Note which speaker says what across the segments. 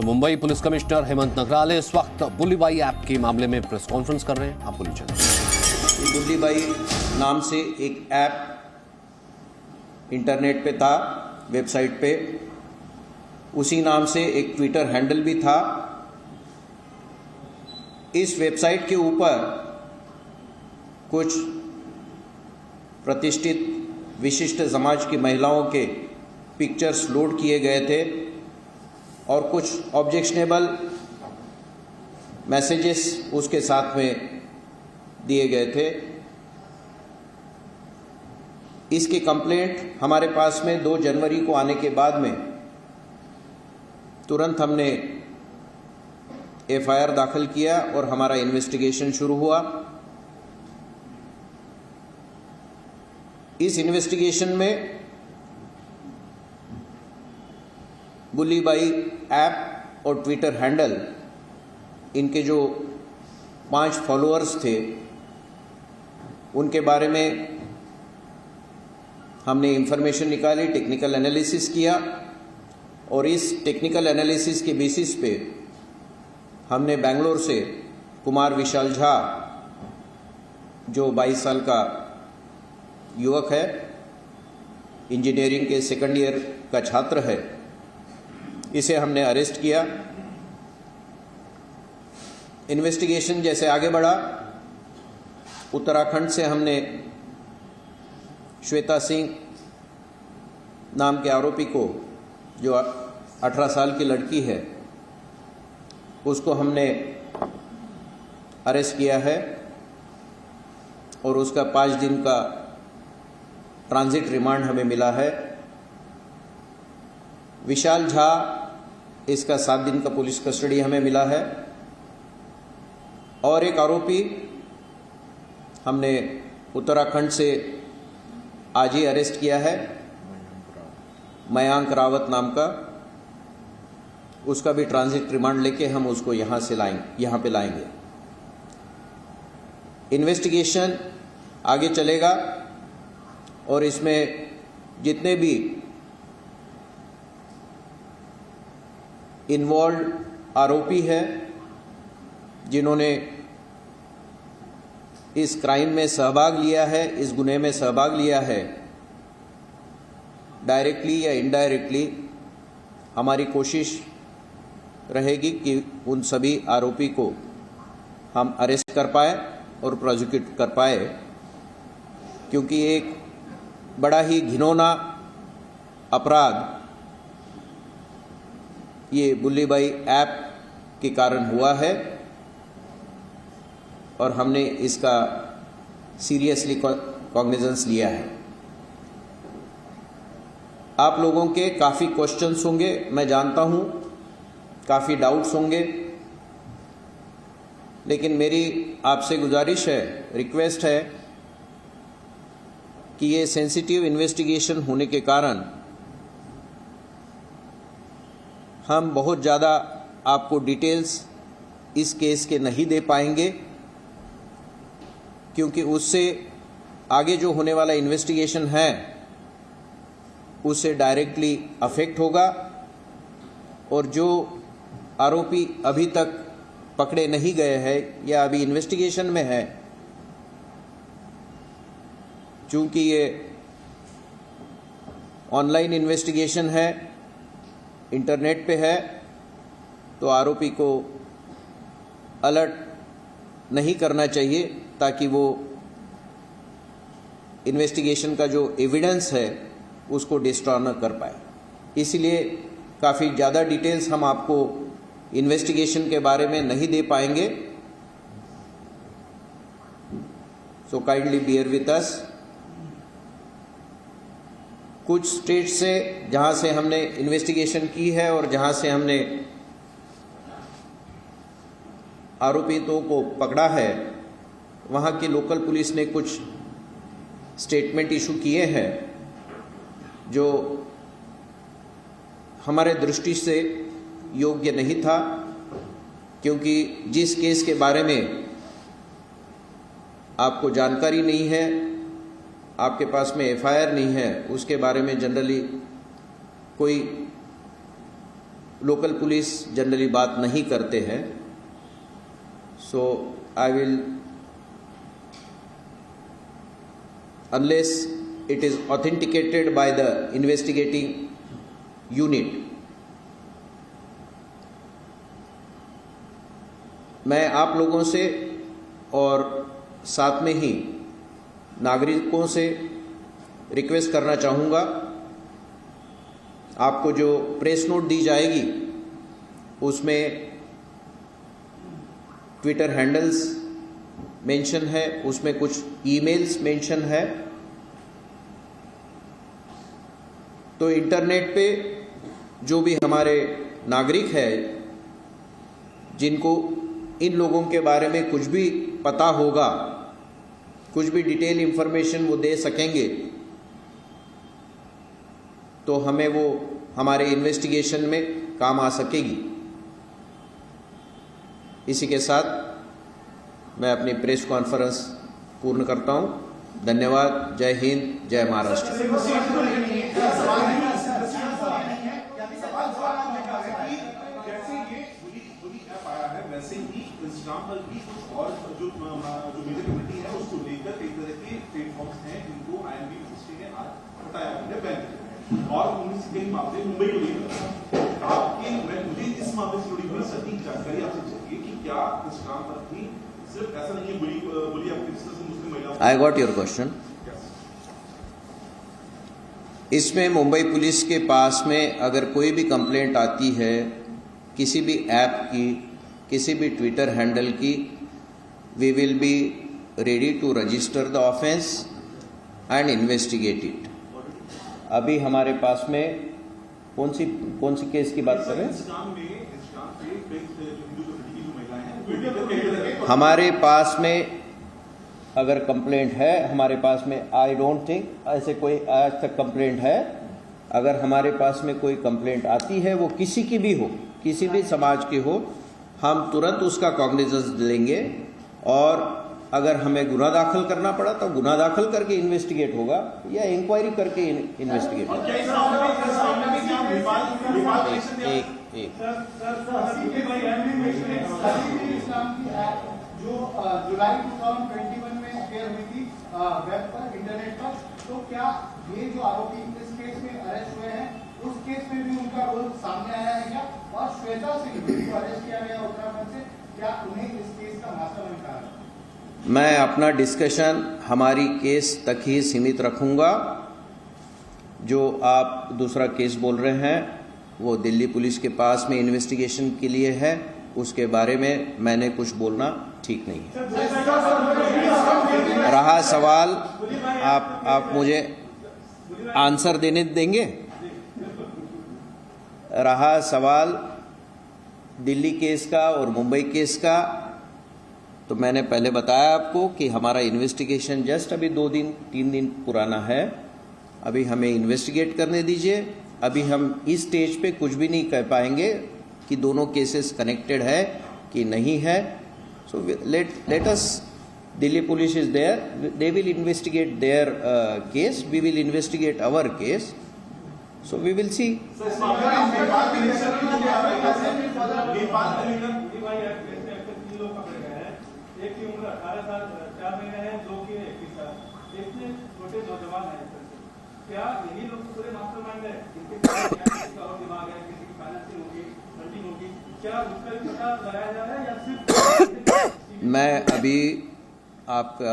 Speaker 1: तो Mumbai police commissioner Hemant नगराले इस वक्त बुल्लीबाई ऐप के मामले में प्रेस कॉन्फ्रेंस कर रहे हैं। आपको नीचे
Speaker 2: बुल्लीबाई नाम से एक ऐप इंटरनेट पे था, वेबसाइट पे। उसी नाम से एक ट्विटर हैंडल भी था। इस वेबसाइट के ऊपर कुछ प्रतिष्ठित विशिष्ट समाज की महिलाओं के पिक्चर्स लोड किए गए थे और कुछ ऑब्जेक्शनेबल मैसेजेस उसके साथ में दिए गए थे। इसकी कंप्लेंट हमारे पास में 2 जनवरी को आने के बाद में तुरंत हमने एफआईआर दाखिल किया और हमारा इन्वेस्टिगेशन शुरू हुआ। इस इन्वेस्टिगेशन में बुल्लीबाई ऐप और ट्विटर हैंडल, इनके जो 5 फॉलोअर्स थे, उनके बारे में हमने इंफॉर्मेशन निकाली, टेक्निकल एनालिसिस किया और इस टेक्निकल एनालिसिस के बेसिस पे हमने बेंगलोर से कुमार विशाल झा, जो 22 साल का युवक है, इंजीनियरिंग के सेकंड ईयर का छात्र है, इसे हमने अरेस्ट किया। इन्वेस्टिगेशन जैसे आगे बढ़ा, उत्तराखंड से हमने श्वेता सिंह नाम के आरोपी को, जो 18 साल की लड़की है, उसको हमने अरेस्ट किया है और उसका 5 दिन का ट्रांजिट रिमांड हमें मिला है। विशाल झा, इसका 7 दिन का पुलिस कस्टडी हमें मिला है और एक आरोपी हमने उत्तराखंड से आज ही अरेस्ट किया है, मयांक रावत नाम का। उसका भी ट्रांजिट रिमांड लेके हम उसको यहाँ पे लाएंगे। इन्वेस्टिगेशन आगे चलेगा और इसमें जितने भी इन्वॉल्व आरोपी हैं, जिन्होंने इस क्राइम में सहभाग लिया है, इस गुनाह में सहभाग लिया है, डायरेक्टली या इनडायरेक्टली, हमारी कोशिश रहेगी कि उन सभी आरोपी को हम अरेस्ट कर पाए और प्रोसिक्यूट कर पाए, क्योंकि एक बड़ा ही घिनौना अपराध ये बुल्लीबाई ऐप के कारण हुआ है और हमने इसका सीरियसली कॉग्निजेंस लिया है। आप लोगों के काफ़ी क्वेश्चंस होंगे, मैं जानता हूं, काफ़ी डाउट्स होंगे, लेकिन मेरी आपसे गुजारिश है, रिक्वेस्ट है कि ये सेंसिटिव इन्वेस्टिगेशन होने के कारण हम बहुत ज़्यादा आपको डिटेल्स इस केस के नहीं दे पाएंगे, क्योंकि उससे आगे जो होने वाला इन्वेस्टिगेशन है उससे डायरेक्टली अफेक्ट होगा और जो आरोपी अभी तक पकड़े नहीं गए हैं या अभी इन्वेस्टिगेशन में है, चूंकि ये ऑनलाइन इन्वेस्टिगेशन है, इंटरनेट पे है, तो आरोपी को अलर्ट नहीं करना चाहिए ताकि वो इन्वेस्टिगेशन का जो एविडेंस है उसको डिस्ट्रॉय न कर पाए। इसलिए काफ़ी ज़्यादा डिटेल्स हम आपको इन्वेस्टिगेशन के बारे में नहीं दे पाएंगे, so kindly beer with us. कुछ स्टेट से जहां से हमने इन्वेस्टिगेशन की है और जहां से हमने आरोपितों को पकड़ा है, वहां की लोकल पुलिस ने कुछ स्टेटमेंट इशू किए हैं जो हमारे दृष्टि से योग्य नहीं था, क्योंकि जिस केस के बारे में आपको जानकारी नहीं है, आपके पास में एफआईआर नहीं है, उसके बारे में जनरली कोई लोकल पुलिस जनरली बात नहीं करते हैं, so I will, unless it is authenticated by the investigating unit, मैं आप लोगों से और साथ में ही नागरिकों से रिक्वेस्ट करना चाहूँगा, आपको जो प्रेस नोट दी जाएगी उसमें ट्विटर हैंडल्स मेंशन है, उसमें कुछ ईमेल्स मेंशन है। तो इंटरनेट पे जो भी हमारे नागरिक है जिनको इन लोगों के बारे में कुछ भी पता होगा, कुछ भी डिटेल इंफॉर्मेशन वो दे सकेंगे, तो हमें वो हमारे इन्वेस्टिगेशन में काम आ सकेगी। इसी के साथ मैं अपनी प्रेस कॉन्फ्रेंस पूर्ण करता हूं। धन्यवाद। जय हिंद, जय महाराष्ट्र।
Speaker 3: वैसे ही इंस्टाग्राम पर भी कुछ और जो मेजर कमेटी है उसको लेकर कई तरह के प्लेटफॉर्म्स हैं जिनको आईएमबी मिनिस्ट्री ने आज हटाया है बैन किया, और उनमें से कई मामले मुंबई को लेकर आपके, मुझे इस मामले से जुड़ी हुई सटीक जानकारी आपसे चाहिए कि क्या इंस्टाग्राम पर भी सिर्फ ऐसा नहीं है बुली एक्टिविस्ट से मुस्लिम महिलाओं।
Speaker 2: I got your question. इसमें मुंबई पुलिस के पास में अगर कोई भी कंप्लेंट आती है किसी भी ऐप की, किसी भी ट्विटर हैंडल की, we will be ready to register the offence and investigate it. अभी हमारे पास में कौन सी केस की बात कर रहे हैं? हमारे पास में अगर कंप्लेंट है, हमारे पास में आई डोंट थिंक ऐसे कोई आज तक कंप्लेंट है। अगर हमारे पास में कोई कंप्लेंट आती है, वो किसी की भी हो, किसी भी समाज की हो, हम तुरंत उसका कॉग्निजेंस लेंगे, और अगर हमें गुनाह दाखिल करना पड़ा तो गुनाह दाखिल करके इन्वेस्टिगेट होगा या इंक्वायरी करके इन्वेस्टिगेट होगा।
Speaker 4: जो जुलाई 2021 में शेयर हुई थी वेब पर, इंटरनेट पर, तो क्या ये जो आरोपी इस केस में अरेस्ट हुए हैं उस केस में भी उनका रोल सामने आया है क्या? और श्वेता सिंह को अरेस्ट किया गया उत्तराखंड से, क्या उन्हें इस केस का मास्टरमाइंड कहा है?
Speaker 2: मैं अपना डिस्कशन हमारी केस तक ही सीमित रखूंगा। जो आप दूसरा केस बोल रहे हैं वो दिल्ली पुलिस के पास में इन्वेस्टिगेशन के लिए है, उसके बारे में मैंने कुछ बोलना ठीक नहीं है। रहा सवाल, आप मुझे आंसर देने देंगे? रहा सवाल दिल्ली केस का और मुंबई केस का, तो मैंने पहले बताया आपको कि हमारा इन्वेस्टिगेशन जस्ट अभी 2-3 दिन पुराना है। अभी हमें इन्वेस्टिगेट करने दीजिए। अभी हम इस स्टेज पे कुछ भी नहीं कह पाएंगे कि दोनों केसेस कनेक्टेड है कि नहीं है। So let us, Delhi police is there, they will investigate their case, we will investigate our case, so we will see.
Speaker 5: एक की उम्र 18 साल 4 महीने है, दो की 21 साल, इतने छोटे नौजवान हैं। क्या यही लोग पूरे मास्टरमाइंड है? किसी का और दिमाग है, किसी की फाइनेंसिंग होगी, फंडिंग होगी, क्या उसका भी पता लगाया जा रहा है या सिर्फ?
Speaker 2: मैं अभी आपका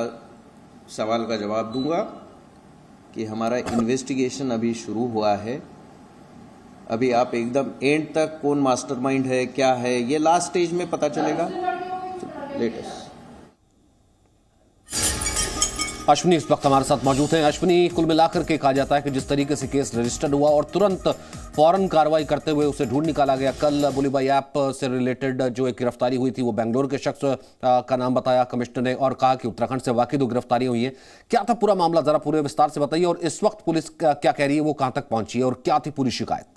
Speaker 2: सवाल का जवाब दूंगा कि हमारा इन्वेस्टिगेशन अभी शुरू हुआ है। अभी आप एकदम एंड तक कौन मास्टरमाइंड है, क्या है, ये लास्ट स्टेज में पता चलेगा। लेटेस्ट
Speaker 1: अश्विनी इस वक्त हमारे साथ मौजूद हैं। अश्विनी, कुल मिलाकर के कहा जाता है कि जिस तरीके से केस रजिस्टर्ड हुआ और तुरंत फौरन कार्रवाई करते हुए उसे ढूंढ निकाला गया। कल बुलीबाई ऐप से रिलेटेड जो एक गिरफ्तारी हुई थी वो बेंगलोर के शख्स का नाम बताया कमिश्नर ने और कहा कि उत्तराखंड से वाकई 2 गिरफ्तारियां हुई हैं। क्या था पूरा मामला, जरा पूरे विस्तार से बताइए, और इस वक्त पुलिस क्या कह रही है, वो कहां तक पहुंची है और क्या थी पूरी शिकायत?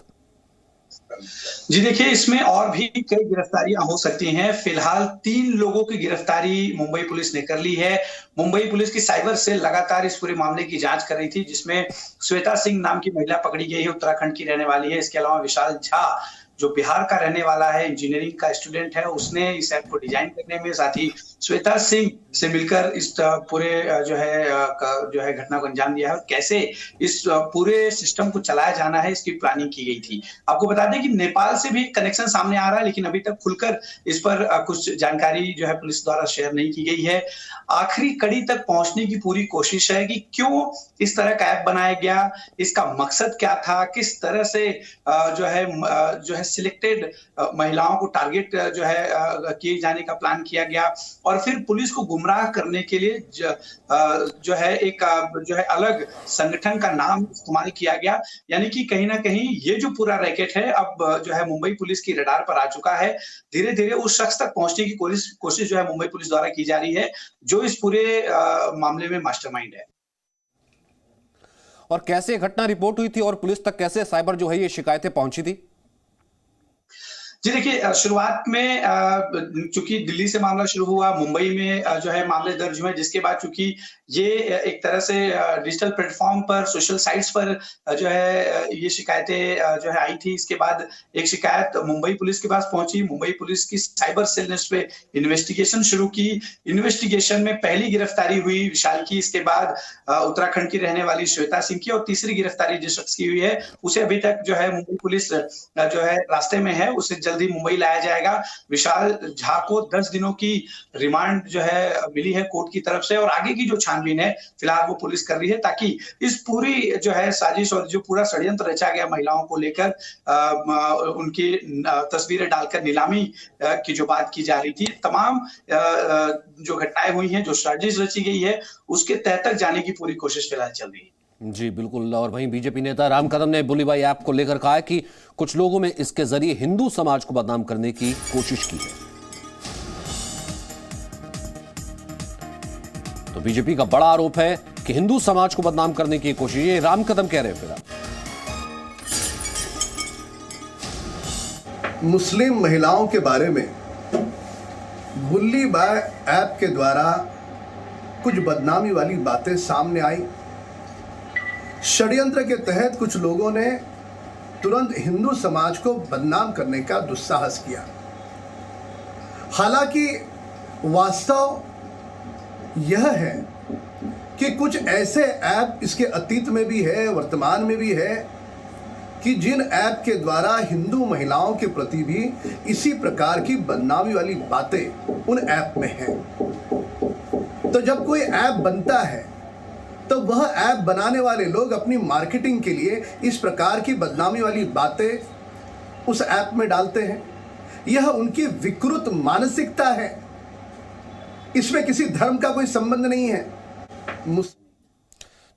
Speaker 6: जी देखिए, इसमें और भी कई गिरफ्तारियां हो सकती हैं। फिलहाल 3 लोगों की गिरफ्तारी मुंबई पुलिस ने कर ली है। मुंबई पुलिस की साइबर सेल लगातार इस पूरे मामले की जांच कर रही थी, जिसमें श्वेता सिंह नाम की महिला पकड़ी गई है, उत्तराखंड की रहने वाली है। इसके अलावा विशाल झा जो बिहार का रहने वाला है, इंजीनियरिंग का स्टूडेंट है, उसने इस ऐप को डिजाइन करने में, साथ ही श्वेता सिंह से मिलकर इस पूरे जो है घटना को अंजाम दिया है और कैसे इस पूरे सिस्टम को चलाया जाना है, इसकी प्लानिंग की गई थी। आपको बता दें कि नेपाल से भी कनेक्शन सामने आ रहा है, लेकिन अभी तक खुलकर इस पर कुछ जानकारी जो है पुलिस द्वारा शेयर नहीं की गई है। आखिरी कड़ी तक पहुंचने की पूरी कोशिश है कि क्यों इस तरह का ऐप बनाया गया, इसका मकसद क्या था, किस तरह से जो है सिलेक्टेड महिलाओं को टारगेट जो है किए जाने का प्लान किया गया और फिर पुलिस को गुमराह करने के लिए जो है एक जो है अलग संगठन का नाम इस्तेमाल किया गया। यानी कि कहीं ना कहीं ये जो पूरा रैकेट है अब जो है मुंबई पुलिस की रडार पर आ चुका है। धीरे धीरे उस शख्स तक पहुंचने की कोशिश जो है मुंबई पुलिस द्वारा की जा रही है, जो इस पूरे मामले में मास्टरमाइंड है।
Speaker 1: और कैसे घटना रिपोर्ट हुई थी और पुलिस तक कैसे साइबर जो है ये शिकायतें पहुंची थी?
Speaker 6: जी देखिए, शुरुआत में चूंकि दिल्ली से मामला शुरू हुआ, मुंबई में जो है मामले दर्ज हुए, जिसके बाद चूंकि ये एक तरह से डिजिटल प्लेटफॉर्म पर, सोशल साइट्स पर जो है ये शिकायतें जो है आई थी। इसके बाद एक शिकायत मुंबई पुलिस के पास पहुंची। मुंबई पुलिस की साइबर सेल ने इस पे इन्वेस्टिगेशन शुरू की। इन्वेस्टिगेशन में पहली गिरफ्तारी हुई विशाल की, इसके बाद उत्तराखंड की रहने वाली श्वेता सिंह की और तीसरी गिरफ्तारी जिस शख्स की हुई है उसे अभी तक जो है मुंबई पुलिस जो है रास्ते में है, उसे जल्दी मुंबई लाया जाएगा। विशाल झा को 10 दिनों की रिमांड जो है मिली है कोर्ट की तरफ से और आगे की जो छानबीन है फिलहाल वो पुलिस कर रही है, ताकि इस पूरी जो है साजिश और जो पूरा षड्यंत्र रचा गया महिलाओं को लेकर उनकी तस्वीरें डालकर नीलामी की जो बात की जा रही थी, तमाम जो घटनाएं हुई हैं, जो साजिश रची गई है, उसके तह तक जाने की पूरी कोशिश फिलहाल चल रही है।
Speaker 1: जी बिल्कुल। और वहीं बीजेपी नेता राम कदम ने बुलीबाई ऐप को लेकर कहा है कि कुछ लोगों में इसके जरिए हिंदू समाज को बदनाम करने की कोशिश की है। तो बीजेपी का बड़ा आरोप है कि हिंदू समाज को बदनाम करने की कोशिश, ये राम कदम कह रहे हैं। फिर
Speaker 7: मुस्लिम महिलाओं के बारे में बुलीबाई ऐप के द्वारा कुछ बदनामी वाली बातें सामने आई। षड्यंत्र के तहत कुछ लोगों ने तुरंत हिंदू समाज को बदनाम करने का दुस्साहस किया। हालांकि वास्तव यह है कि कुछ ऐसे ऐप इसके अतीत में भी है, वर्तमान में भी है, कि जिन ऐप के द्वारा हिंदू महिलाओं के प्रति भी इसी प्रकार की बदनामी वाली बातें उन ऐप में हैं। तो जब कोई ऐप बनता है तो वह ऐप बनाने वाले लोग अपनी मार्केटिंग के लिए इस प्रकार की बदनामी वाली बातें उस ऐप में डालते हैं। यह उनकी विकृत मानसिकता है, इसमें किसी धर्म का कोई संबंध नहीं है।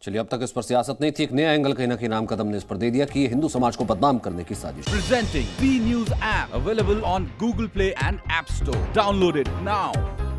Speaker 1: चलिए, अब तक इस पर सियासत नहीं थी, एक नया एंगल कहीं ना कहीं राम कदम ने इस पर दे दिया कि ये हिंदू समाज को बदनाम करने की साजिश।
Speaker 8: Presenting B News app available on Google Play and App Store. Download it now.